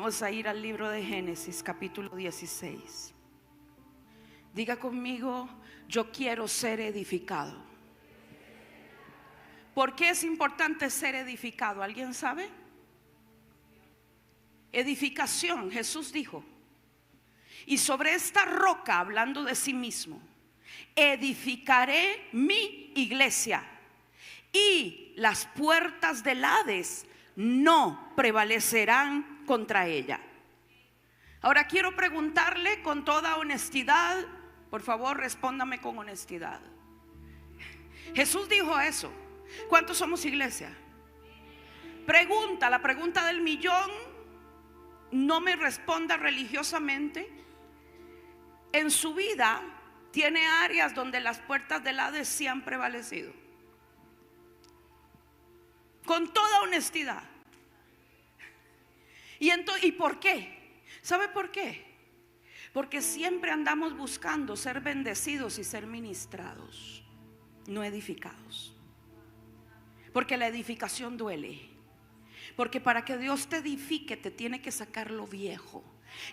Vamos a ir al libro de Génesis, capítulo 16. Diga conmigo: yo quiero ser edificado. ¿Por qué es importante ser edificado? ¿Alguien sabe? Edificación, Jesús dijo: y sobre esta roca, hablando de sí mismo, edificaré mi iglesia, y las puertas del Hades no prevalecerán contra ella. Ahora quiero preguntarle con toda honestidad, por favor respóndame con honestidad. Jesús dijo eso. ¿Cuántos somos iglesia? La pregunta del millón. No me responda religiosamente. En su vida tiene áreas donde las puertas del Hades sí han prevalecido. Con toda honestidad. ¿Y por qué? ¿Sabe por qué? Porque siempre andamos buscando ser bendecidos y ser ministrados, no edificados. Porque la edificación duele. Porque para que Dios te edifique te tiene que sacar lo viejo.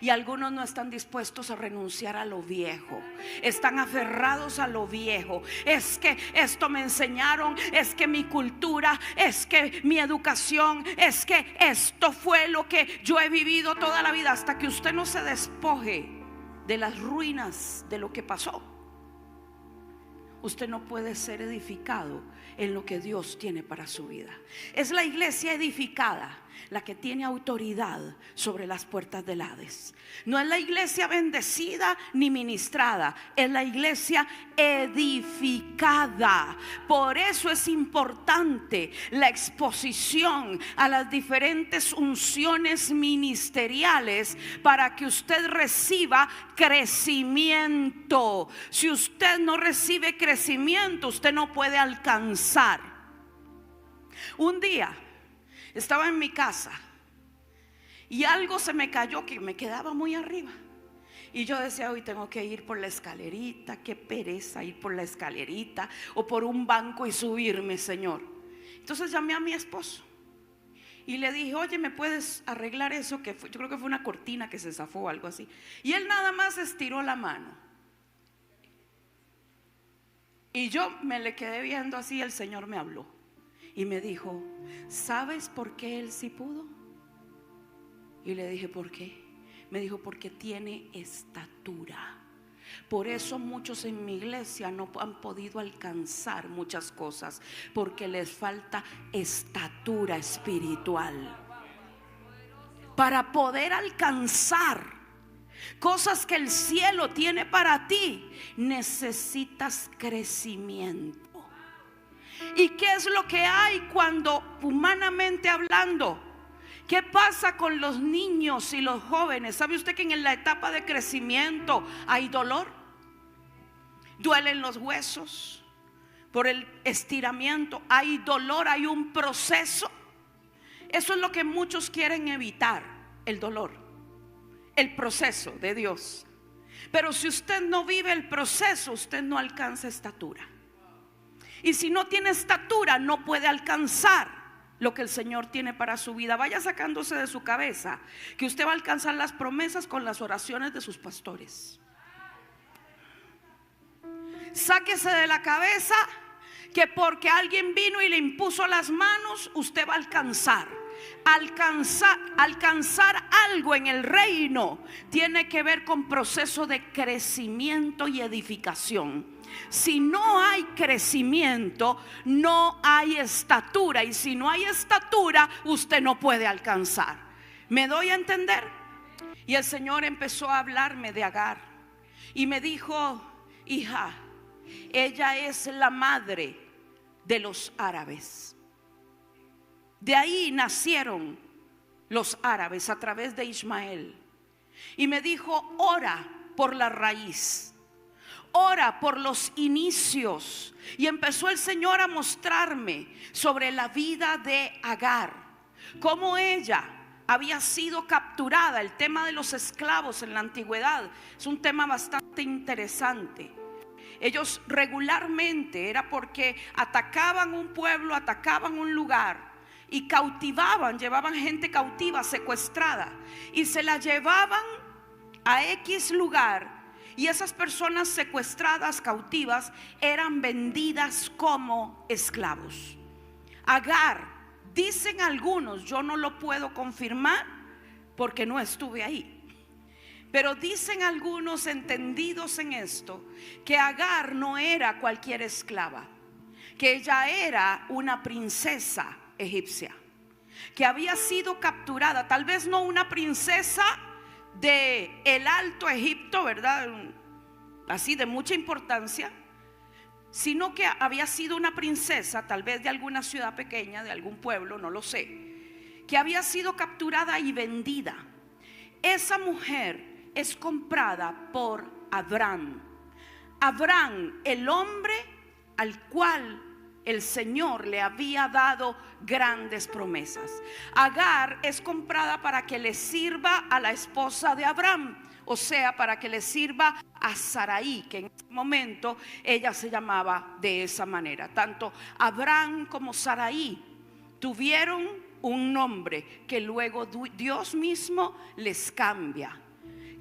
Y algunos no están dispuestos a renunciar a lo viejo. Están aferrados a lo viejo. Es que esto me enseñaron, es que mi cultura, es que mi educación, es que esto fue lo que yo he vivido toda la vida. Hasta que usted no se despoje de las ruinas de lo que pasó, usted no puede ser edificado en lo que Dios tiene para su vida. Es la iglesia edificada la que tiene autoridad sobre las puertas del Hades. No es la iglesia bendecida ni ministrada, es la iglesia edificada. Por eso es importante la exposición a las diferentes unciones ministeriales, para que usted reciba crecimiento. Si usted no recibe crecimiento, usted no puede alcanzar. Un día estaba en mi casa y algo se me cayó que me quedaba muy arriba. Y yo decía: hoy tengo que ir por la escalerita. Qué pereza ir por la escalerita o por un banco y subirme, Señor. Entonces llamé a mi esposo y le dije: oye, ¿me puedes arreglar eso? Yo creo que fue una cortina que se zafó o algo así. Y él nada más estiró la mano. Y yo me le quedé viendo así. El Señor me habló y me dijo: ¿sabes por qué él sí pudo? Y le dije: ¿por qué? Me dijo: porque tiene estatura. Por eso muchos en mi iglesia no han podido alcanzar muchas cosas, porque les falta estatura espiritual. Para poder alcanzar cosas que el cielo tiene para ti, necesitas crecimiento. ¿Y qué es lo que hay cuando, humanamente hablando, qué pasa con los niños y los jóvenes? ¿Sabe usted que en la etapa de crecimiento hay dolor? Duelen los huesos por el estiramiento, hay dolor, hay un proceso. Eso es lo que muchos quieren evitar, el dolor, el proceso de Dios. Pero si usted no vive el proceso, usted no alcanza estatura. Y si no tiene estatura, no puede alcanzar lo que el Señor tiene para su vida. Vaya sacándose de su cabeza que usted va a alcanzar las promesas con las oraciones de sus pastores. Sáquese de la cabeza que porque alguien vino y le impuso las manos, usted va a alcanzar. Alcanzar algo en el reino tiene que ver con proceso de crecimiento y edificación. Si no hay crecimiento, no hay estatura. Y si no hay estatura, usted no puede alcanzar. ¿Me doy a entender? Y el Señor empezó a hablarme de Agar y me dijo: hija, ella es la madre de los árabes. De ahí nacieron los árabes a través de Ismael. Y me dijo: ora por la raíz, ora por los inicios. Y empezó el Señor a mostrarme sobre la vida de Agar, cómo ella había sido capturada. El tema de los esclavos en la antigüedad es un tema bastante interesante. Ellos regularmente era porque atacaban un pueblo, atacaban un lugar, y cautivaban, llevaban gente cautiva, secuestrada, y se la llevaban a X lugar. Y esas personas secuestradas, cautivas, eran vendidas como esclavos. Agar, dicen algunos, yo no lo puedo confirmar porque no estuve ahí, pero dicen algunos entendidos en esto, que Agar no era cualquier esclava, que ella era una princesa egipcia, que había sido capturada, tal vez no una princesa de el Alto Egipto, ¿verdad? Así de mucha importancia, sino que había sido una princesa, tal vez de alguna ciudad pequeña, de algún pueblo, no lo sé, que había sido capturada y vendida. Esa mujer es comprada por Abraham. Abraham, el hombre al cual el Señor le había dado grandes promesas. Agar es comprada para que le sirva a la esposa de Abraham, o sea, para que le sirva a Sarai, que en ese momento ella se llamaba de esa manera. Tanto Abraham como Sarai tuvieron un nombre que luego Dios mismo les cambia.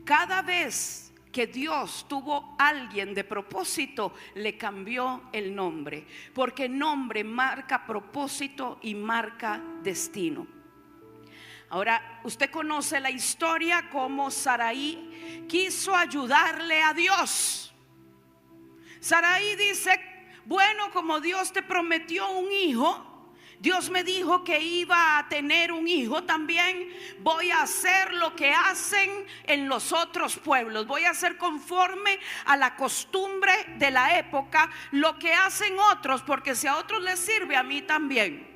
Cada vez que Dios tuvo a alguien de propósito, le cambió el nombre, porque nombre marca propósito y marca destino. Ahora, usted conoce la historia, como Sarai quiso ayudarle a Dios. Sarai dice: bueno, como Dios te prometió un hijo, Dios me dijo que iba a tener un hijo también, voy a hacer lo que hacen en los otros pueblos, voy a hacer conforme a la costumbre de la época, lo que hacen otros, porque si a otros les sirve, a mí también.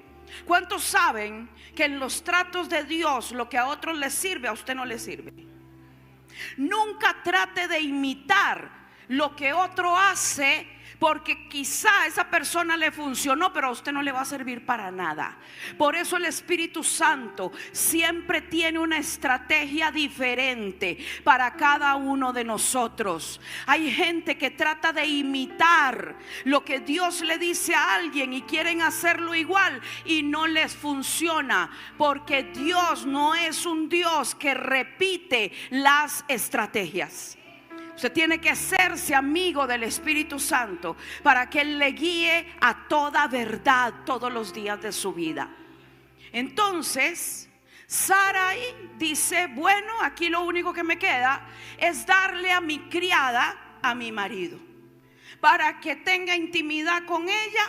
¿Cuántos saben que en los tratos de Dios lo que a otros les sirve, a usted no le sirve? Nunca trate de imitar lo que otro hace, porque quizá a esa persona le funcionó, pero a usted no le va a servir para nada. Por eso el Espíritu Santo siempre tiene una estrategia diferente para cada uno de nosotros. Hay gente que trata de imitar lo que Dios le dice a alguien y quieren hacerlo igual y no les funciona, porque Dios no es un Dios que repite las estrategias. Usted tiene que hacerse amigo del Espíritu Santo para que Él le guíe a toda verdad todos los días de su vida. Entonces Sarai dice: bueno, aquí lo único que me queda es darle a mi criada a mi marido, para que tenga intimidad con ella,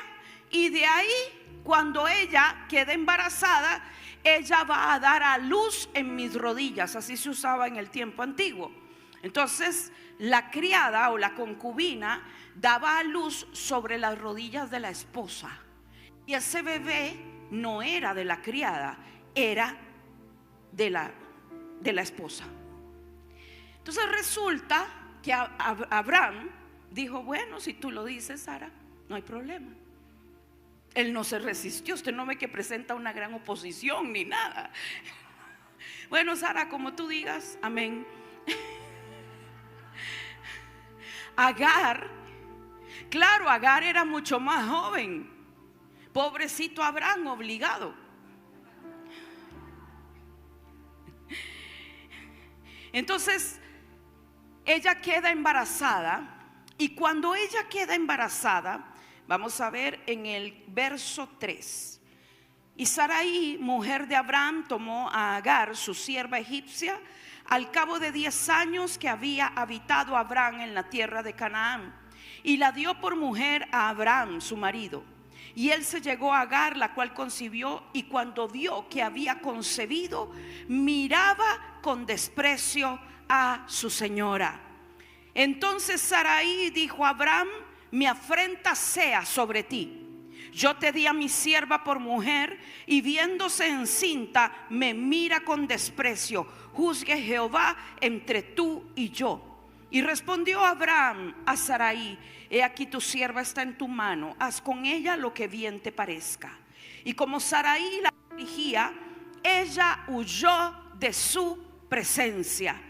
y de ahí, cuando ella quede embarazada, ella va a dar a luz en mis rodillas. Así se usaba en el tiempo antiguo. Entonces la criada o la concubina daba a luz sobre las rodillas de la esposa, y ese bebé no era de la criada, era de la esposa. Entonces resulta que Abraham dijo: bueno, si tú lo dices, Sara, no hay problema. Él no se resistió. Usted no ve que presenta una gran oposición ni nada. Bueno, Sara, como tú digas, amén. Agar, claro, Agar era mucho más joven. Pobrecito Abraham, obligado. Entonces ella queda embarazada, y cuando ella queda embarazada, vamos a ver en el verso 3: y Sarai, mujer de Abraham, tomó a Agar, su sierva egipcia, al cabo de 10 años que había habitado Abraham en la tierra de Canaán, y la dio por mujer a Abraham, su marido. Y él se llegó a Agar, la cual concibió, y cuando vio que había concebido, miraba con desprecio a su señora. Entonces Sarai dijo a Abraham: mi afrenta sea sobre ti. Yo te di a mi sierva por mujer, y viéndose encinta me mira con desprecio. Juzgue Jehová entre tú y yo. Y respondió Abraham a Sarai: he aquí tu sierva está en tu mano, haz con ella lo que bien te parezca. Y como Sarai la afligía, ella huyó de su presencia.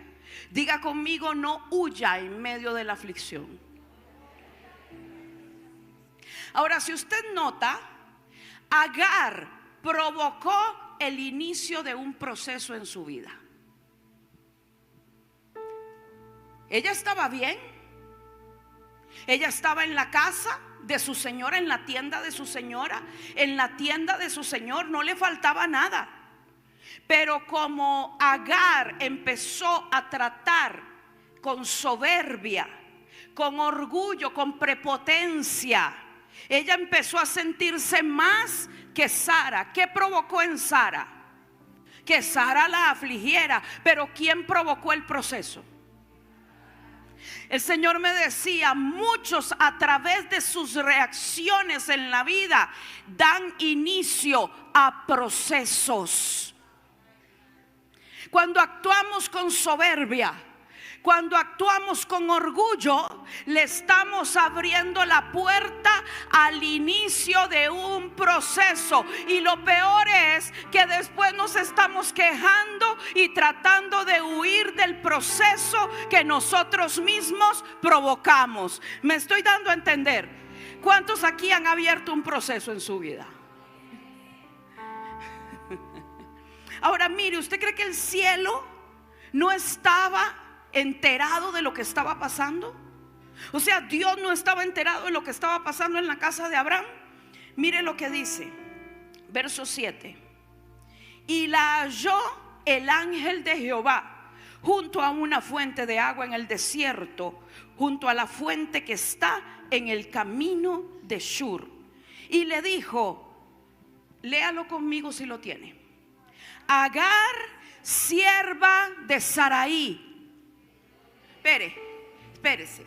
Diga conmigo: no huya en medio de la aflicción. Ahora, si usted nota, Agar provocó el inicio de un proceso en su vida. Ella estaba bien. Ella estaba en la casa de su señora, en la tienda de su señora, en la tienda de su señor, no le faltaba nada. Pero como Agar empezó a tratar con soberbia, con orgullo, con prepotencia, ella empezó a sentirse más que Sara. ¿Qué provocó en Sara? Que Sara la afligiera. Pero ¿quién provocó el proceso? El Señor me decía, muchos a través de sus reacciones en la vida dan inicio a procesos. Cuando actuamos con soberbia, cuando actuamos con orgullo, le estamos abriendo la puerta al inicio de un proceso. Y lo peor es que después nos estamos quejando y tratando de huir del proceso que nosotros mismos provocamos. ¿Me estoy dando a entender? ¿Cuántos aquí han abierto un proceso en su vida? Ahora mire, ¿usted cree que el cielo no estaba enterado de lo que estaba pasando? O sea, Dios no estaba enterado de lo que estaba pasando en la casa de Abraham. Mire lo que dice, verso 7. Y la halló el ángel de Jehová junto a una fuente de agua en el desierto, junto a la fuente que está en el camino de Shur. Y le dijo, léalo conmigo si lo tiene: Agar, sierva de Sarai. Espérese.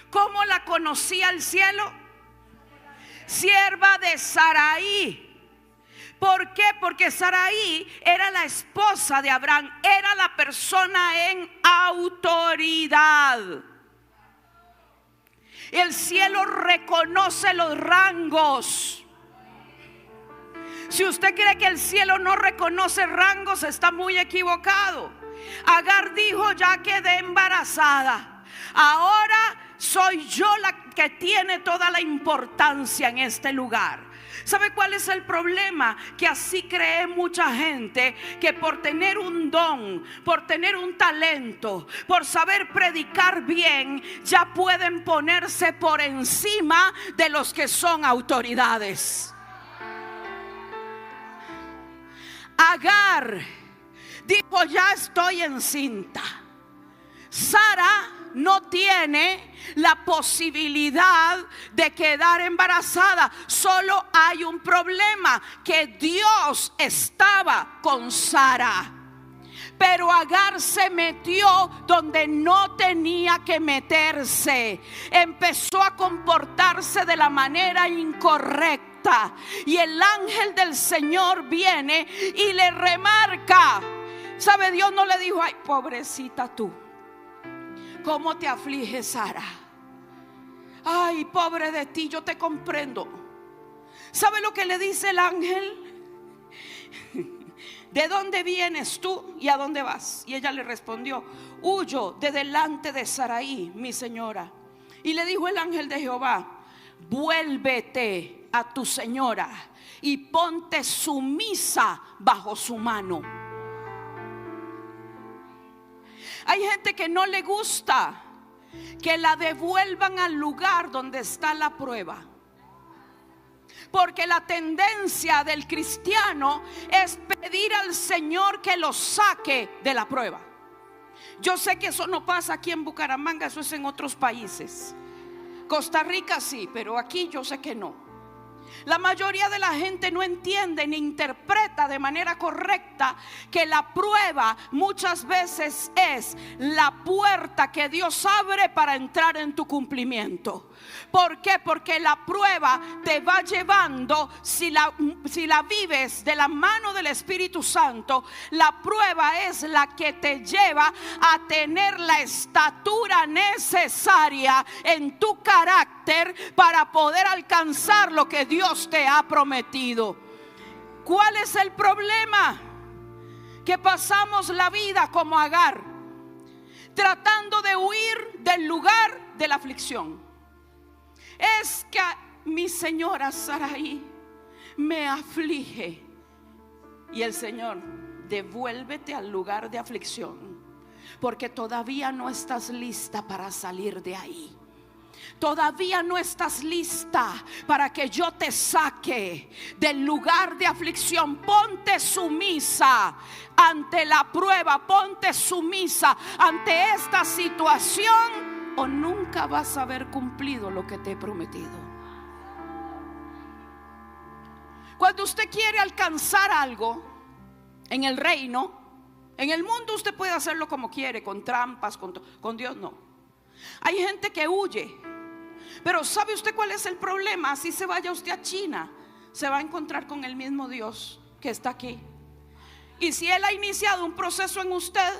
¿Cómo la conocía el cielo? Sierva de Sarai. ¿Por qué? Porque Sarai era la esposa de Abraham, era la persona en autoridad. El cielo reconoce los rangos. Si usted cree que el cielo no reconoce rangos, está muy equivocado. Agar dijo, ya quedé embarazada, ahora soy yo la que tiene toda la importancia en este lugar. ¿Sabe cuál es el problema? Que así cree mucha gente, que por tener un don, por tener un talento, por saber predicar bien, ya pueden ponerse por encima de los que son autoridades. Agar dijo, ya estoy encinta. Sara no tiene la posibilidad de quedar embarazada. Solo hay un problema, que Dios estaba con Sara. Pero Agar se metió donde no tenía que meterse. Empezó a comportarse de la manera incorrecta. Y el ángel del Señor viene y le remarca. ¿Sabe? Dios no le dijo, ay, pobrecita tú, ¿cómo te aflige Sara? Ay, pobre de ti, yo te comprendo. ¿Sabe lo que le dice el ángel? ¿De dónde vienes tú y a dónde vas? Y ella le respondió, huyo de delante de Sarai, mi señora. Y le dijo el ángel de Jehová, vuélvete a tu señora y ponte sumisa bajo su mano. Hay gente que no le gusta que la devuelvan al lugar donde está la prueba, porque la tendencia del cristiano es pedir al Señor que lo saque de la prueba. Yo sé que eso no pasa aquí en Bucaramanga, eso es en otros países. Costa Rica sí, pero aquí yo sé que no. La mayoría de la gente no entiende ni interpreta de manera correcta que la prueba muchas veces es la puerta que Dios abre para entrar en tu cumplimiento. ¿Por qué? Porque la prueba te va llevando, si la vives de la mano del Espíritu Santo, la prueba es la que te lleva a tener la estatura necesaria en tu carácter para poder alcanzar lo que Dios te ha prometido. ¿Cuál es el problema? Que pasamos la vida como Agar, tratando de huir del lugar de la aflicción. Es que mi señora Sarai me aflige. Y el Señor: devuélvete al lugar de aflicción, porque todavía no estás lista para salir de ahí. Todavía no estás lista para que yo te saque del lugar de aflicción. Ponte sumisa ante la prueba, ponte sumisa ante esta situación, o nunca vas a haber cumplido lo que te he prometido. Cuando usted quiere alcanzar algo en el reino, en el mundo usted puede hacerlo como quiere, con trampas, con Dios no. Hay gente que huye. Pero ¿sabe usted cuál es el problema? Así se vaya usted a China, se va a encontrar con el mismo Dios que está aquí. Y si Él ha iniciado un proceso en usted,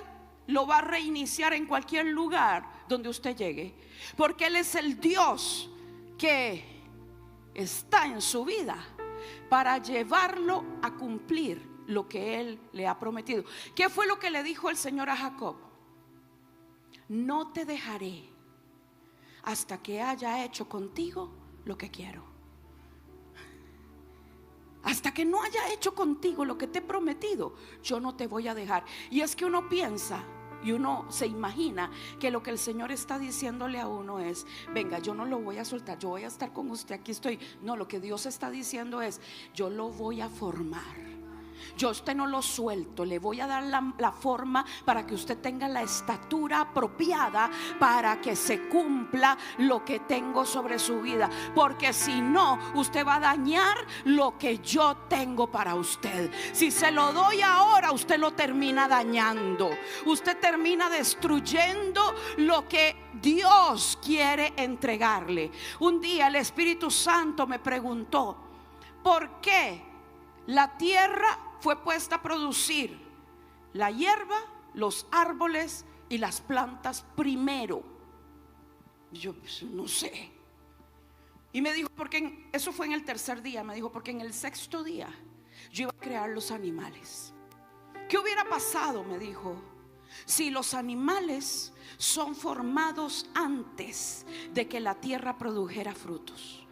lo va a reiniciar en cualquier lugar donde usted llegue, porque Él es el Dios que está en su vida para llevarlo a cumplir lo que Él le ha prometido. ¿Qué fue lo que le dijo el Señor a Jacob? No te dejaré hasta que haya hecho contigo lo que quiero. Hasta que no haya hecho contigo lo que te he prometido, yo no te voy a dejar. Y es que uno piensa y uno se imagina que lo que el Señor está diciéndole a uno es: venga, yo no lo voy a soltar, yo voy a estar con usted, aquí estoy. No, lo que Dios está diciendo es: yo lo voy a formar. Yo a usted no lo suelto, le voy a dar la forma para que usted tenga la estatura apropiada para que se cumpla lo que tengo sobre su vida. Porque si no, usted va a dañar lo que yo tengo para usted. Si se lo doy ahora, usted lo termina dañando. Usted termina destruyendo lo que Dios quiere entregarle. Un día el Espíritu Santo me preguntó: ¿por qué la tierra fue puesta a producir la hierba, los árboles y las plantas primero? Y yo, pues, no sé. Y me dijo: porque eso fue en el tercer día. Me dijo: porque en el sexto día yo iba a crear los animales. ¿Qué hubiera pasado? Me dijo, si los animales son formados antes de que la tierra produjera frutos.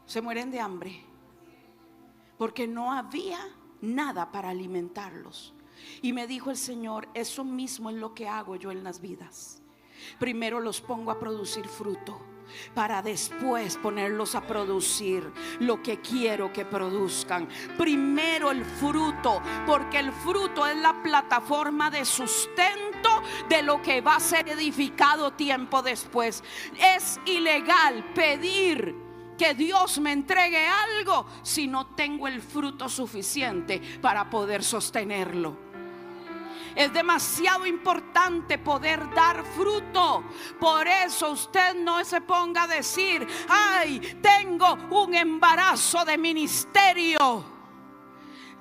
Se mueren de hambre porque no había nada para alimentarlos. Y me dijo el Señor: eso mismo es lo que hago yo en las vidas. Primero los pongo a producir fruto, para después ponerlos a producir lo que quiero que produzcan. Primero el fruto, porque el fruto es la plataforma de sustento de lo que va a ser edificado tiempo después. Es ilegal pedir que Dios me entregue algo si no tengo el fruto suficiente para poder sostenerlo. Es demasiado importante poder dar fruto. Por eso usted no se ponga a decir: ay, tengo un embarazo de ministerio,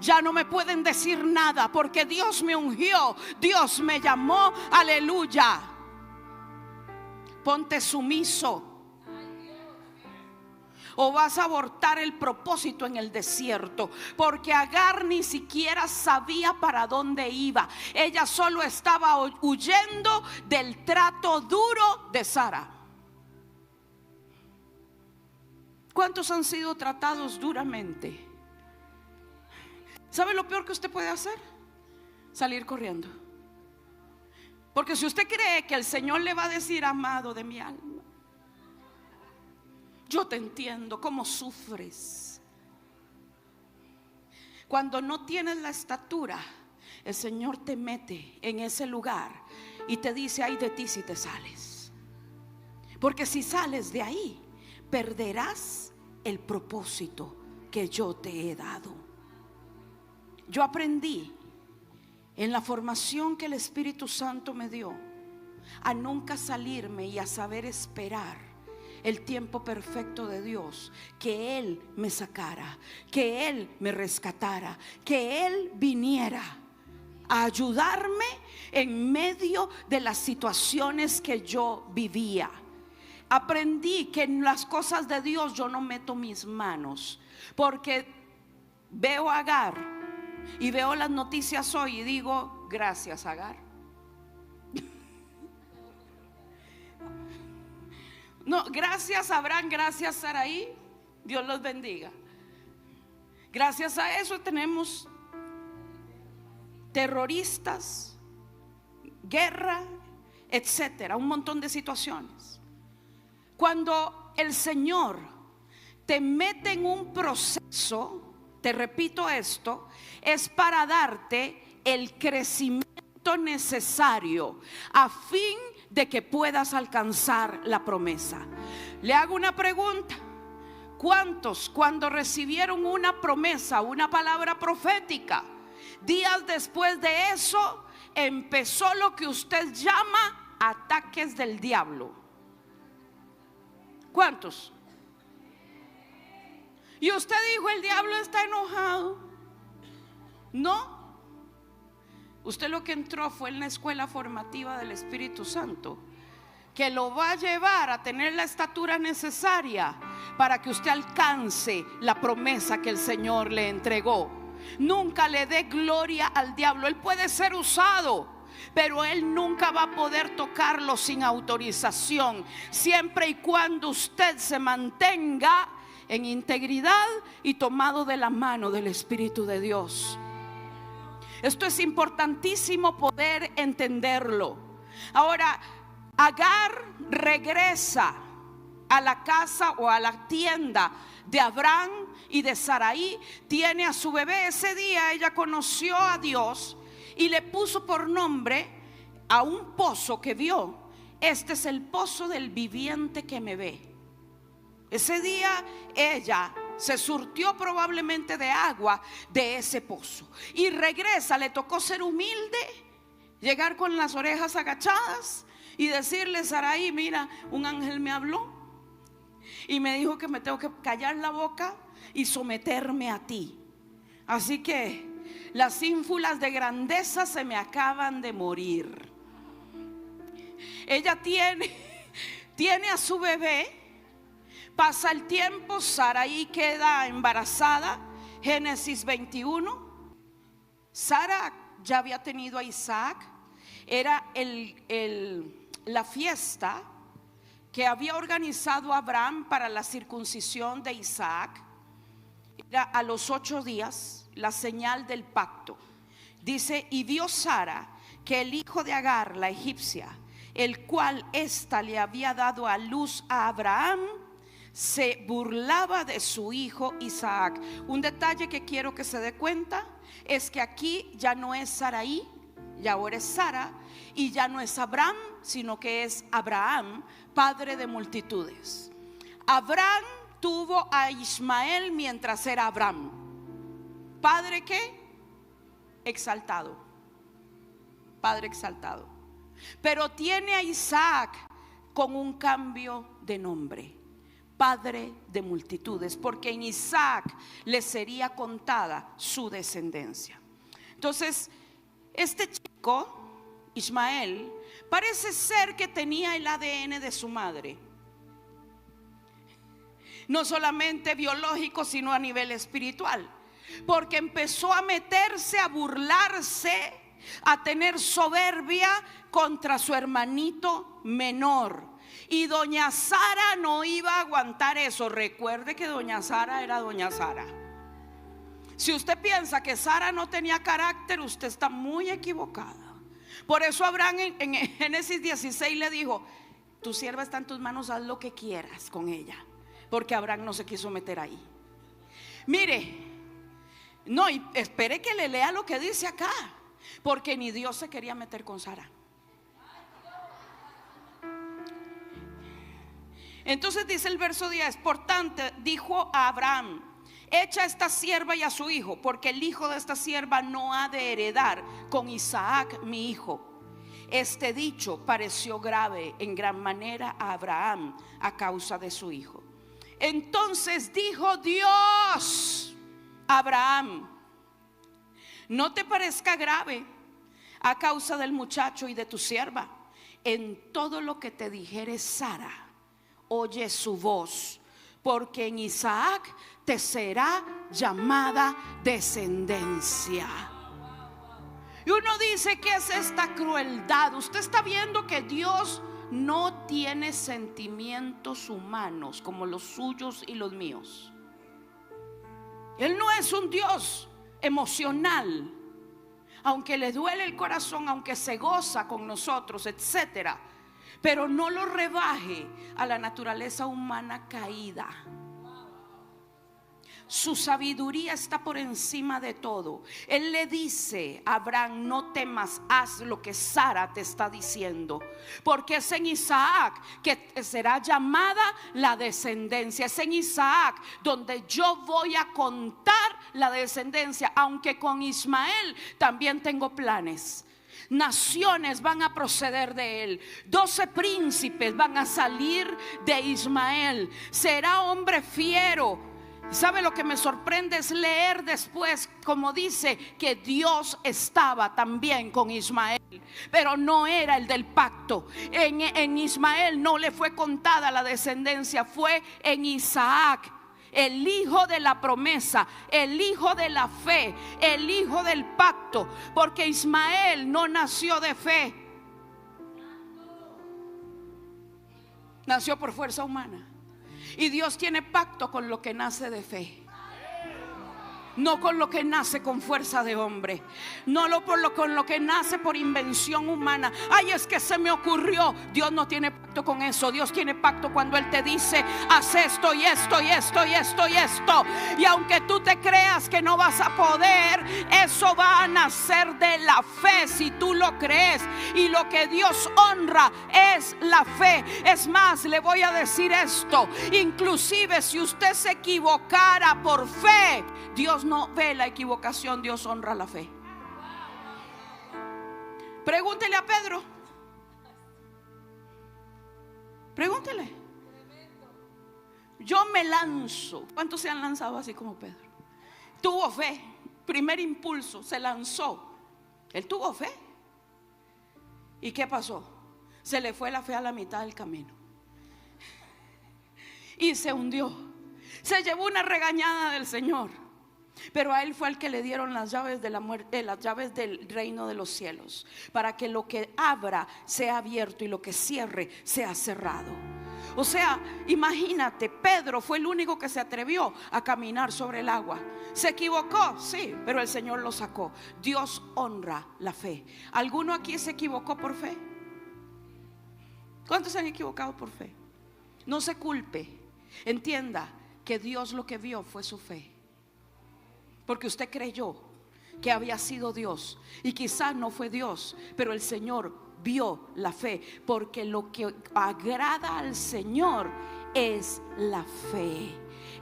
ya no me pueden decir nada porque Dios me ungió, Dios me llamó. Aleluya. Ponte sumiso, o vas a abortar el propósito en el desierto. Porque Agar ni siquiera sabía para dónde iba. Ella solo estaba huyendo del trato duro de Sara. ¿Cuántos han sido tratados duramente? ¿Sabe lo peor que usted puede hacer? Salir corriendo. Porque si usted cree que el Señor le va a decir: amado de mi alma, yo te entiendo cómo sufres. Cuando no tienes la estatura, el Señor te mete en ese lugar y te dice: ay de ti si te sales. Porque si sales de ahí, perderás el propósito que yo te he dado. Yo aprendí en la formación que el Espíritu Santo me dio a nunca salirme y a saber esperar el tiempo perfecto de Dios, que Él me sacara, que Él me rescatara, que Él viniera a ayudarme en medio de las situaciones que yo vivía. Aprendí que en las cosas de Dios yo no meto mis manos, porque veo a Agar y veo las noticias hoy y digo: gracias, Agar. No, gracias Abraham, gracias Saraí, Dios los bendiga. Gracias a eso tenemos terroristas, guerra, etcétera, un montón de situaciones. Cuando el Señor te mete en un proceso, te repito esto, es para darte el crecimiento necesario a fin de que puedas alcanzar la promesa. Le hago una pregunta: ¿cuántos, cuando recibieron una promesa, una palabra profética, días después de eso empezó lo que usted llama ataques del diablo? ¿Cuántos? Y usted dijo, el diablo está enojado. No, usted lo que entró fue en la escuela formativa del Espíritu Santo, que lo va a llevar a tener la estatura necesaria para que usted alcance la promesa que el Señor le entregó. Nunca le dé gloria al diablo. Él puede ser usado, pero él nunca va a poder tocarlo sin autorización, siempre y cuando usted se mantenga en integridad y tomado de la mano del Espíritu de Dios. Esto es importantísimo poder entenderlo. Ahora, Agar regresa a la casa o a la tienda de Abraham y de Saraí. Tiene a su bebé. Ese día ella conoció a Dios y le puso por nombre a un pozo que vio: este es el pozo del viviente que me ve. Ese día ella se surtió probablemente de agua de ese pozo y regresa. Le tocó ser humilde, llegar con las orejas agachadas y decirle: Saraí, mira, un ángel me habló y me dijo que me tengo que callar la boca y someterme a ti. Así que las ínfulas de grandeza se me acaban de morir. Ella tiene a su bebé. Pasa el tiempo, Saraí queda embarazada. Génesis 21. Sara ya había tenido a Isaac. Era la fiesta que había organizado Abraham para la circuncisión de Isaac. Era a los 8 días, la señal del pacto. Dice: y vio Sara que el hijo de Agar, la egipcia, el cual ésta le había dado a luz a Abraham, se burlaba de su hijo Isaac. Un detalle que quiero que se dé cuenta es que aquí ya no es Saraí, ya ahora es Sara, y ya no es Abraham, sino que es Abraham, padre de multitudes. Abraham tuvo a Ismael mientras era Abraham. ¿Padre qué? Exaltado. Padre exaltado. Pero tiene a Isaac con un cambio de nombre: padre de multitudes, porque en Isaac le sería contada su descendencia. Entonces, este chico, Ismael, parece ser que tenía el ADN de su madre, no solamente biológico, sino a nivel espiritual, porque empezó a meterse, a burlarse, a tener soberbia contra su hermanito menor. Y doña Sara no iba a aguantar eso. Recuerde que doña Sara era doña Sara. Si usted piensa que Sara no tenía carácter, usted está muy equivocada. Por eso Abraham en Génesis 16 le dijo: tu sierva está en tus manos, haz lo que quieras con ella. Porque Abraham no se quiso meter ahí. Mire, no, y espere que le lea lo que dice acá, porque ni Dios se quería meter con Sara. Entonces dice el verso 10: por tanto dijo a Abraham: echa a esta sierva y a su hijo, porque el hijo de esta sierva no ha de heredar con Isaac mi hijo. Este dicho pareció grave en gran manera a Abraham a causa de su hijo. Entonces dijo Dios a Abraham: no te parezca grave a causa del muchacho y de tu sierva. En todo lo que te dijere Sara, oye su voz, porque en Isaac te será llamada descendencia. Y uno dice: ¿qué es esta crueldad? Usted está viendo que Dios no tiene sentimientos humanos como los suyos y los míos. Él no es un Dios emocional, aunque le duele el corazón, aunque se goza con nosotros, etcétera, pero no lo rebaje a la naturaleza humana caída. Su sabiduría está por encima de todo. Él le dice a Abraham: no temas, haz lo que Sara te está diciendo, porque es en Isaac que será llamada la descendencia. Es en Isaac donde yo voy a contar la descendencia, aunque con Ismael también tengo planes. Naciones van a proceder de él. 12 príncipes van a salir de Ismael. Será hombre fiero. ¿Sabe lo que me sorprende? Es leer después como dice que Dios estaba también con Ismael, pero no era el del pacto. En Ismael no le fue contada la descendencia, fue en Isaac, el hijo de la promesa, el hijo de la fe, el hijo del pacto, porque Ismael no nació de fe, nació por fuerza humana. Y Dios tiene pacto con lo que nace de fe, no con lo que nace con fuerza de hombre, no con lo que nace por invención humana. Ay, es que se me ocurrió. Dios no tiene pacto con eso. Dios tiene pacto cuando Él te dice: haz esto y esto y esto y esto y esto. Y aunque tú te creas que no vas a poder, eso va a nacer de la fe si tú lo crees. Y lo que Dios honra es la fe. Es más, le voy a decir esto: inclusive si usted se equivocara por fe, Dios no ve la equivocación, Dios honra la fe. Pregúntele a Pedro. Pregúntele. Yo me lanzo. ¿Cuántos se han lanzado así como Pedro? Tuvo fe. Primer impulso, se lanzó. Él tuvo fe. ¿Y qué pasó? Se le fue la fe a la mitad del camino y se hundió. Se llevó una regañada del Señor, pero a él fue al que le dieron las llaves de la muerte, las llaves del reino de los cielos, para que lo que abra sea abierto y lo que cierre sea cerrado. O sea, imagínate, Pedro fue el único que se atrevió a caminar sobre el agua. ¿Se equivocó? Sí, pero el Señor lo sacó. Dios honra la fe. ¿Alguno aquí se equivocó por fe? ¿Cuántos se han equivocado por fe? No se culpe. Entienda que Dios lo que vio fue su fe, porque usted creyó que había sido Dios y quizás no fue Dios, pero el Señor vio la fe, porque lo que agrada al Señor es la fe.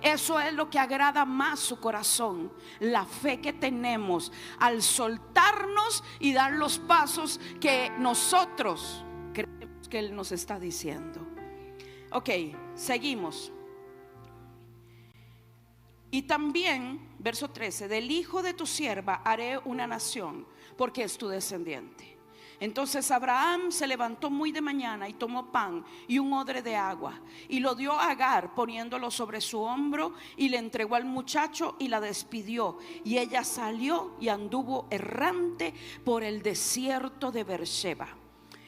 Eso es lo que agrada más su corazón, la fe que tenemos al soltarnos y dar los pasos que nosotros creemos que Él nos está diciendo. Ok, seguimos. Y también, verso 13: del hijo de tu sierva haré una nación, porque es tu descendiente. Entonces Abraham se levantó muy de mañana y tomó pan y un odre de agua y lo dio a Agar, poniéndolo sobre su hombro, y le entregó al muchacho y la despidió. Y ella salió y anduvo errante por el desierto de Beersheba.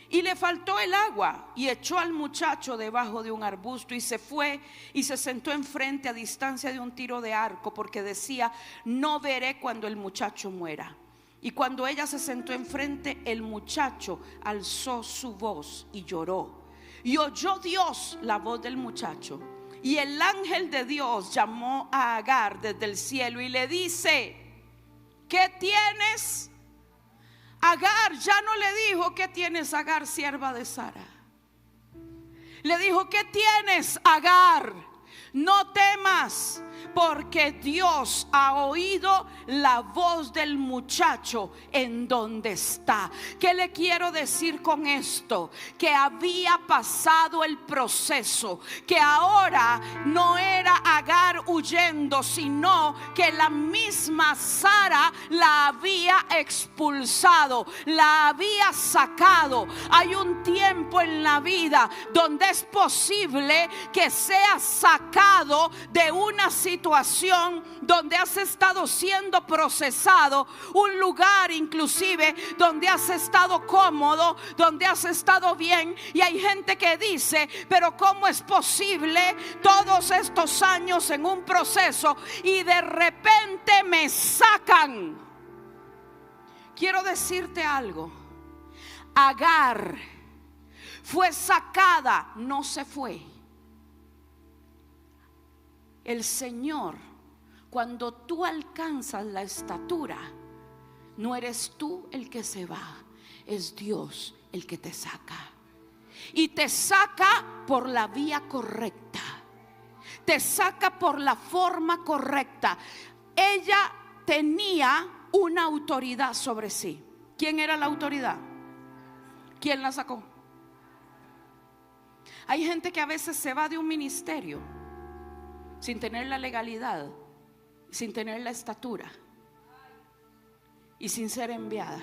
Y le faltó el agua, y echó al muchacho debajo de un arbusto y se fue y se sentó enfrente a distancia de un tiro de arco, porque decía: no veré cuando el muchacho muera. Y cuando ella se sentó enfrente, el muchacho alzó su voz y lloró. Y oyó Dios la voz del muchacho. Y el ángel de Dios llamó a Agar desde el cielo y le dice: ¿qué tienes? Agar ya no le dijo: ¿qué tienes, Agar, sierva de Sara? Le dijo: ¿qué tienes, Agar? No temas, porque Dios ha oído la voz del muchacho en donde está. ¿Qué le quiero decir con esto? Que había pasado el proceso, que ahora no era Agar huyendo, sino que la misma Sara la había expulsado, la había sacado. Hay un tiempo en la vida donde es posible que sea sacado sacado de una situación donde has estado siendo procesado, un lugar inclusive donde has estado cómodo, donde has estado bien. Y hay gente que dice: pero ¿cómo es posible todos estos años en un proceso y de repente me sacan? Quiero decirte algo: Agar fue sacada, no se fue. El Señor, cuando tú alcanzas la estatura, no eres tú el que se va, es Dios el que te saca. Y te saca por la vía correcta, te saca por la forma correcta. Ella tenía una autoridad sobre sí. ¿Quién era la autoridad? ¿Quién la sacó? Hay gente que a veces se va de un ministerio sin tener la legalidad, sin tener la estatura y sin ser enviada.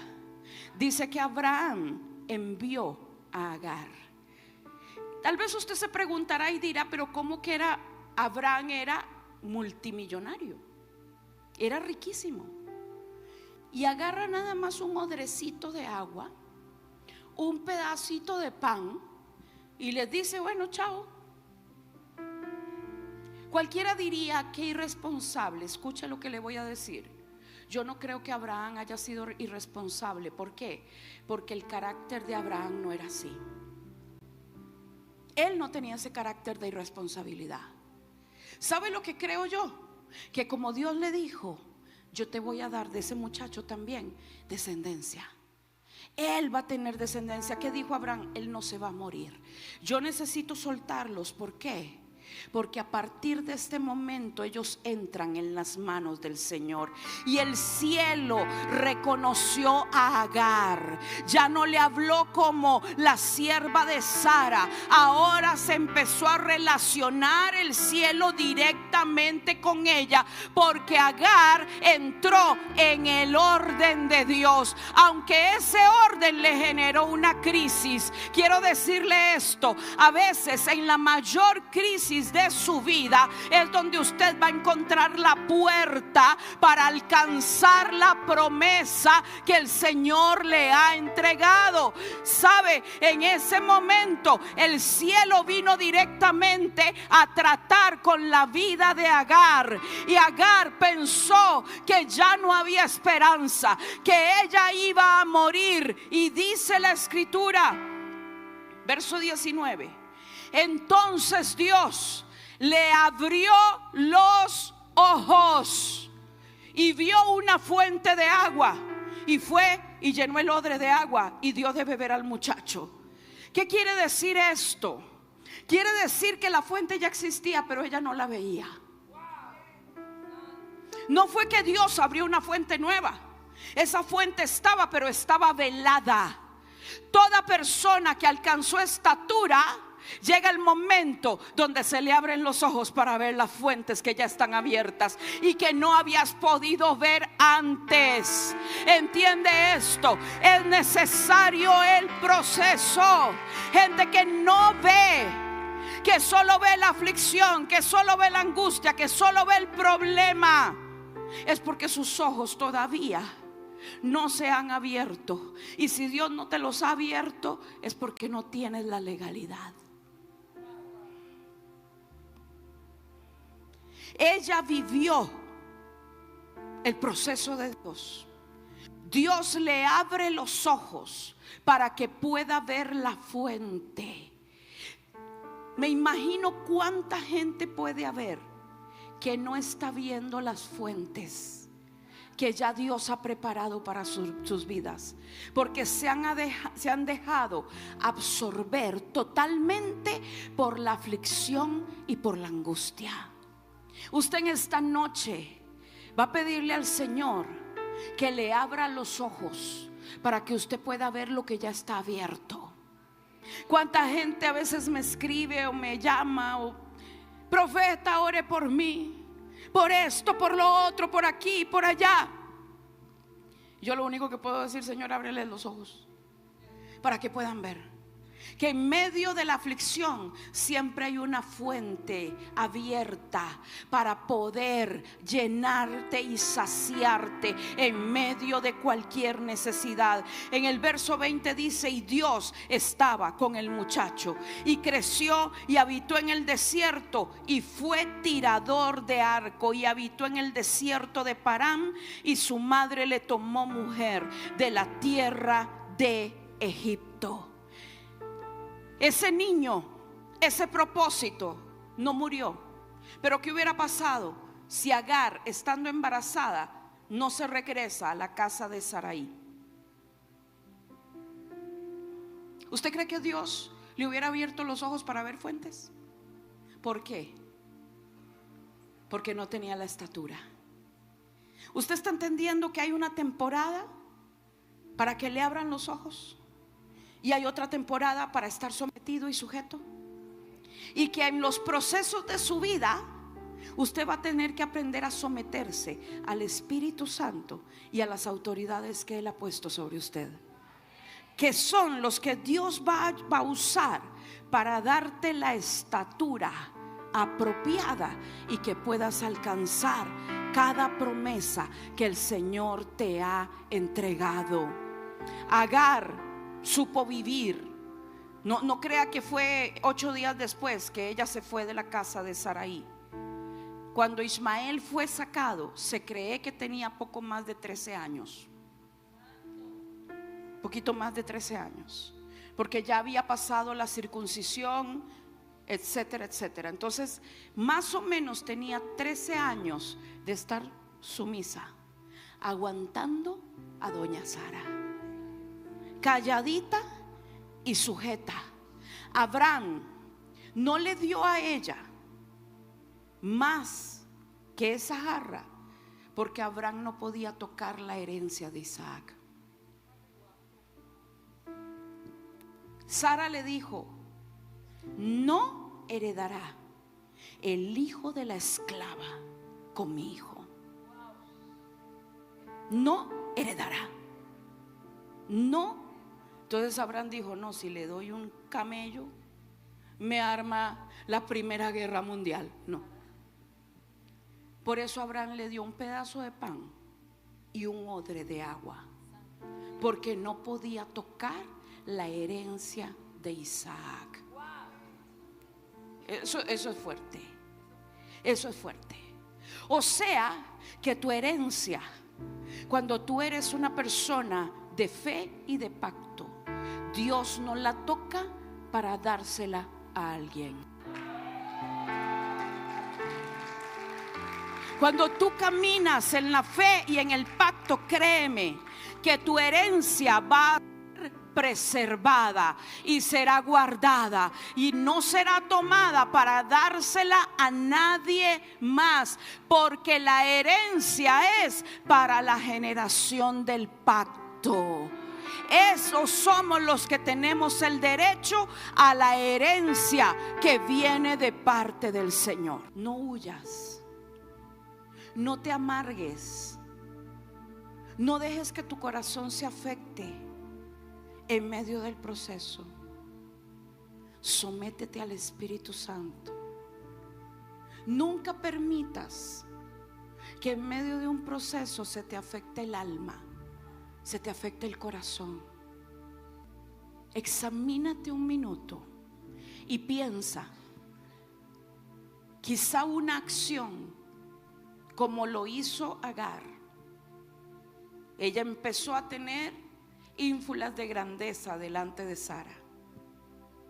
Dice que Abraham envió a Agar. Tal vez usted se preguntará y dirá: pero ¿cómo que era? Abraham era multimillonario, era riquísimo, y agarra nada más un odrecito de agua, un pedacito de pan, y les dice: bueno, chao. Cualquiera diría: qué irresponsable. Escucha lo que le voy a decir. Yo no creo que Abraham haya sido irresponsable. ¿Por qué? Porque el carácter de Abraham no era así. Él no tenía ese carácter de irresponsabilidad. ¿Sabe lo que creo yo? Que como Dios le dijo: yo te voy a dar de ese muchacho también descendencia. Él va a tener descendencia. ¿Qué dijo Abraham? Él no se va a morir. Yo necesito soltarlos. ¿Por qué? Porque a partir de este momento ellos entran en las manos del Señor. Y el cielo reconoció a Agar. Ya no le habló como la sierva de Sara. Ahora se empezó a relacionar el cielo directamente con ella, porque Agar entró en el orden de Dios. Aunque ese orden le generó una crisis, quiero decirle esto: a veces en la mayor crisis de su vida es donde usted va a encontrar la puerta para alcanzar la promesa que el Señor le ha entregado. Sabe, en ese momento el cielo vino directamente a tratar con la vida de Agar, y Agar pensó que ya no había esperanza, que ella iba a morir. Y dice la escritura, verso 19: entonces Dios le abrió los ojos y vio una fuente de agua, y fue y llenó el odre de agua y dio de beber al muchacho. ¿Qué quiere decir esto? Quiere decir que la fuente ya existía, pero ella no la veía. No fue que Dios abrió una fuente nueva. Esa fuente estaba, pero estaba velada. Toda persona que alcanzó estatura, llega el momento donde se le abren los ojos para ver las fuentes que ya están abiertas y que no habías podido ver antes. Entiende esto: es necesario el proceso. Gente que no ve, que solo ve la aflicción, que solo ve la angustia, que solo ve el problema, es porque sus ojos todavía no se han abierto. Y si Dios no te los ha abierto, es porque no tienes la legalidad. Ella vivió el proceso de Dios. Dios le abre los ojos para que pueda ver la fuente. Me imagino cuánta gente puede haber que no está viendo las fuentes que ya Dios ha preparado para sus vidas, porque se han dejado absorber totalmente por la aflicción y por la angustia. Usted en esta noche va a pedirle al Señor que le abra los ojos para que usted pueda ver lo que ya está abierto. Cuánta gente a veces me escribe o me llama: o profeta, ore por mí, por esto, por lo otro, por aquí, por allá. Yo lo único que puedo decir: Señor, ábreles los ojos para que puedan ver. que en medio de la aflicción siempre hay una fuente abierta para poder llenarte y saciarte en medio de cualquier necesidad. En el verso 20 dice: y Dios estaba con el muchacho, y creció y habitó en el desierto, y fue tirador de arco, y habitó en el desierto de Parán, y su madre le tomó mujer de la tierra de Egipto. Ese niño, ese propósito no murió. Pero ¿qué hubiera pasado si Agar, estando embarazada, no se regresa a la casa de Sarai? ¿Usted cree que Dios le hubiera abierto los ojos para ver fuentes? ¿Por qué? Porque no tenía la estatura. ¿Usted está entendiendo que hay una temporada para que le abran los ojos? Y hay otra temporada para estar sometido y sujeto. Y que en los procesos de su vida usted va a tener que aprender a someterse al Espíritu Santo y a las autoridades que Él ha puesto sobre usted, que son los que Dios va a usar para darte la estatura apropiada y que puedas alcanzar cada promesa que el Señor te ha entregado. Agar supo vivir. No crea que fue 8 días después que ella se fue de la casa de Sarai. Cuando Ismael fue sacado, se cree que tenía poco más de 13 años. Poquito más de 13 años, porque ya había pasado la circuncisión, etcétera, etcétera. Entonces, más o menos tenía 13 años de estar sumisa, aguantando a doña Sara, calladita y sujeta. Abraham no le dio a ella más que esa jarra, porque Abraham no podía tocar la herencia de Isaac. Sara le dijo: no heredará el hijo de la esclava con mi hijo. No heredará. No. Entonces Abraham dijo: no, si le doy un camello, me arma la primera guerra mundial. No. Por eso Abraham le dio un pedazo de pan y un odre de agua, porque no podía tocar la herencia de Isaac. Eso es fuerte. Eso es fuerte. O sea que tu herencia, cuando tú eres una persona de fe y de pacto, Dios no la toca para dársela a alguien. Cuando tú caminas en la fe y en el pacto, créeme que tu herencia va a ser preservada y será guardada y no será tomada para dársela a nadie más, porque la herencia es para la generación del pacto. Esos somos los que tenemos el derecho a la herencia que viene de parte del Señor. No huyas, no te amargues, no dejes que tu corazón se afecte en medio del proceso. Sométete al Espíritu Santo. Nunca permitas que en medio de un proceso se te afecte el alma, se te afecte el corazón. Examínate un minuto y piensa, quizá una acción como lo hizo Agar. Ella empezó a tener ínfulas de grandeza delante de Sara,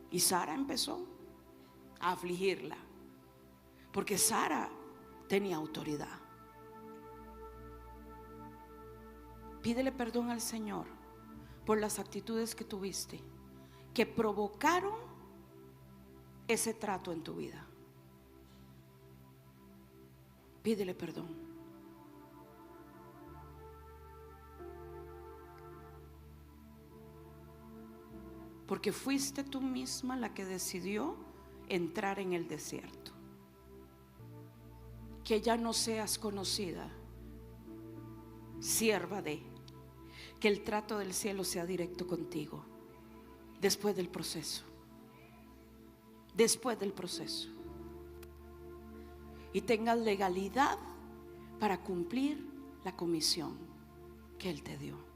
y Sara empezó a afligirla, porque Sara tenía autoridad. Pídele perdón al Señor por las actitudes que tuviste, que provocaron ese trato en tu vida. Pídele perdón. Porque fuiste tú misma la que decidió entrar en el desierto. Que ya no seas conocida sierva de, que el trato del cielo sea directo contigo después del proceso. Después del proceso. Y tengas legalidad para cumplir la comisión que Él te dio.